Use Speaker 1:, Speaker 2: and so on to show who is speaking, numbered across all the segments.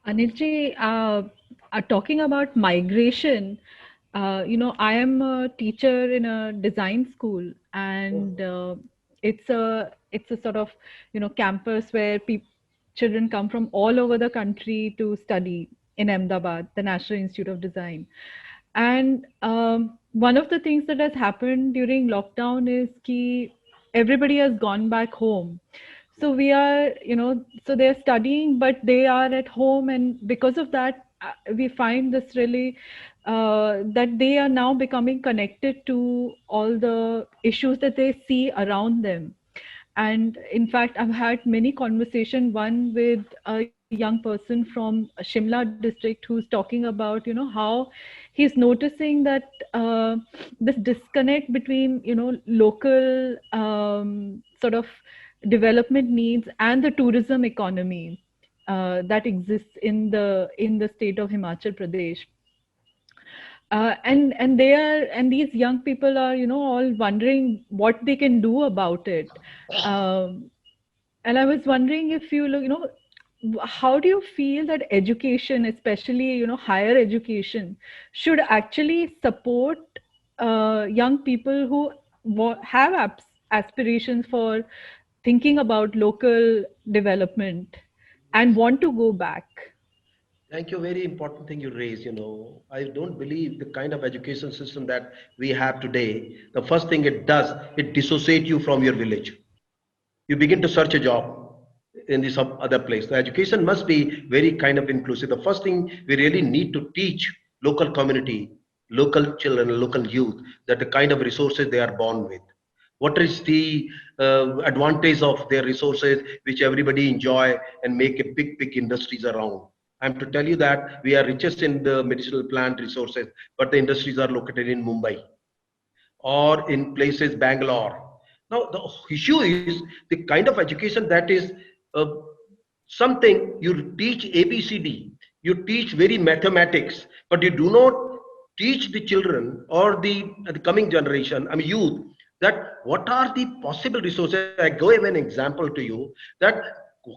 Speaker 1: Anilji, talking about migration, I am a teacher in a design school, and it's a sort of campus where children come from all over the country to study in Ahmedabad, the National Institute of Design. And one of the things that has happened during lockdown is ki everybody has gone back home. So we are, so they're studying, but they are at home, and because of that, we find this really that they are now becoming connected to all the issues that they see around them. And in fact, I've had many conversation, one with a young person from Shimla district who's talking about, how he's noticing that this disconnect between, local sort of development needs and the tourism economy that exists in the state of Himachal Pradesh. And they are, and these young people are, all wondering what they can do about it. Um, and I was wondering if you look, how do you feel that education, especially, higher education, should actually support young people who have aspirations for thinking about local development and want to go back?
Speaker 2: Thank you. Very important thing you raise. I don't believe the kind of education system that we have today. The first thing it does, it dissociate you from your village. You begin to search a job in this other place. The education must be very kind of inclusive. The first thing we really need to teach local community, local children, local youth that the kind of resources they are born with. What is the advantage of their resources which everybody enjoy and make a big industries around. I'm to tell you that we are richest in the medicinal plant resources, but the industries are located in Mumbai or in places Bangalore. Now the issue is the kind of education that is uh, something you teach ABCD, you teach very mathematics, but you do not teach the children or the coming generation, I mean youth, that what are the possible resources. I go give an example to you that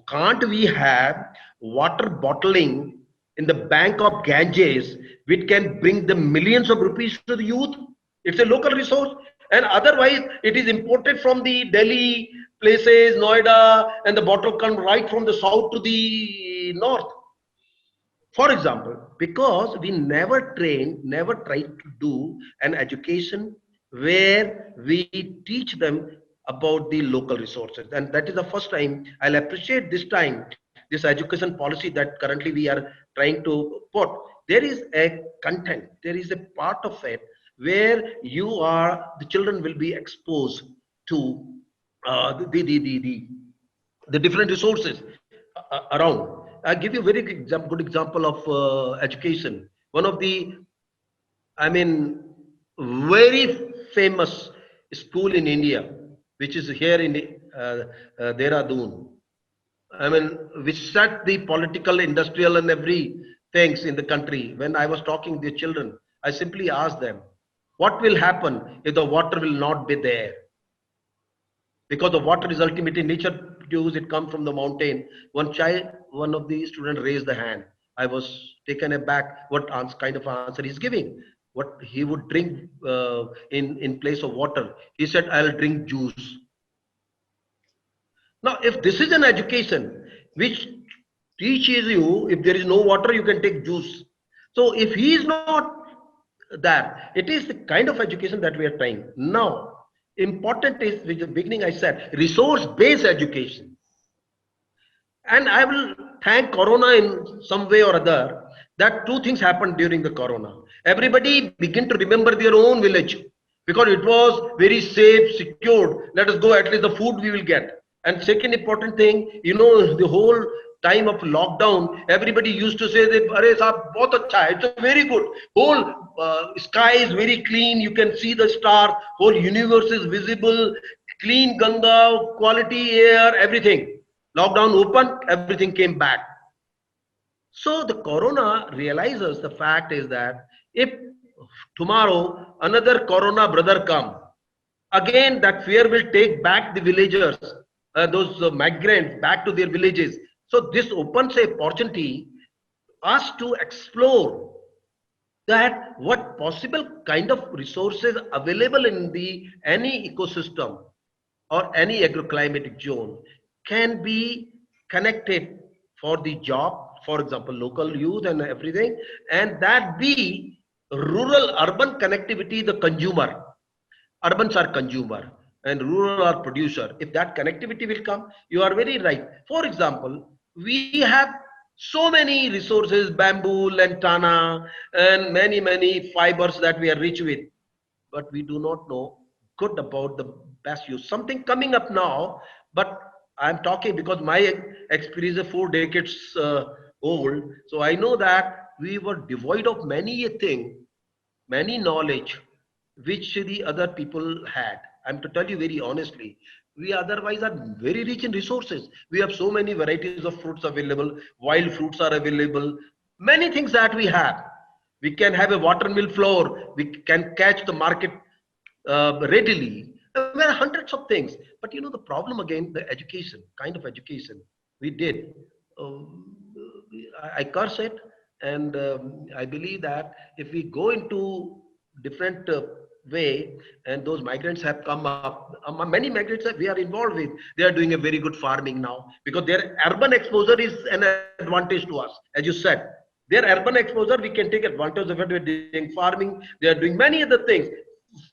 Speaker 2: can't we have water bottling in the bank of Ganges, which can bring the millions of rupees to the youth. It's a local resource, and otherwise it is imported from the Delhi places, Noida, and the bottle come right from the south to the north. For example, because we never train, never try to do an education where we teach them about the local resources. And that is the first time I'll appreciate this time, this education policy that currently we are trying to put. There is a content, there is a part of it where the children will be exposed to the different resources around. I'll give you a very good example of education. One of the, I mean, very famous school in India, which is here in Dehradun. I mean, which set the political, industrial, and every things in the country. When I was talking to the children, I simply asked them, "What will happen if the water will not be there?" Because the water is ultimately nature produced, it comes from the mountain. One of the students raised the hand. I was taken aback what kind of answer he's giving. What he would drink in place of water. He said, I'll drink juice. Now if this is an education which teaches you, if there is no water you can take juice. So if he is not that, it is the kind of education that we are trying now. Important is, which the beginning I said, resource based education. And I will thank Corona in some way or other that two things happened during the Corona. Everybody began to remember their own village because it was very safe, secured. Let us go, at least the food we will get. And second important thing, the whole time of lockdown, everybody used to say that, "Arey saab, bahut acha hai. It's very good. Whole sky is very clean. You can see the star. Whole universe is visible. Clean Ganga, quality air, everything." Lockdown opened, everything came back. So the Corona realizes the fact is that if tomorrow another Corona brother come, again that fear will take back the villagers, those migrants back to their villages. So this opens a opportunity us to explore that what possible kind of resources available in the any ecosystem or any agroclimatic zone can be connected for the job, for example, local youth and everything, and that be rural urban connectivity, the consumer. Urbans are consumer and rural are producer. If that connectivity will come, you are very right. For example, we have so many resources, bamboo, lantana, and many fibers that we are rich with, but we do not know good about the best use. Something coming up now, but I'm talking because my experience is 4 decades old. So I know that we were devoid of many a thing, many knowledge which the other people had. I'm to tell you very honestly, we otherwise are very rich in resources. We have so many varieties of fruits available, wild fruits are available, many things that we have. We can have a watermill flour, we can catch the market readily. There are hundreds of things. But you know, the problem again, the education, kind of education we did. Um, I curse it, and I believe that if we go into different way, and those migrants have come up, many migrants that we are involved with, they are doing a very good farming now because their urban exposure is an advantage to us, as you said. Their urban exposure, we can take advantage of it. They're doing farming, they are doing many other things,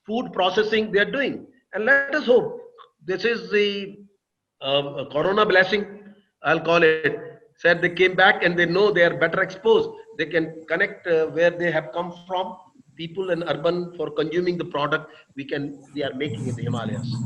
Speaker 2: food processing they are doing. And let us hope this is the corona blessing, I'll call it. Said they came back and they know they are better exposed. They can connect where they have come from, people in urban for consuming the product we are making in the Himalayas.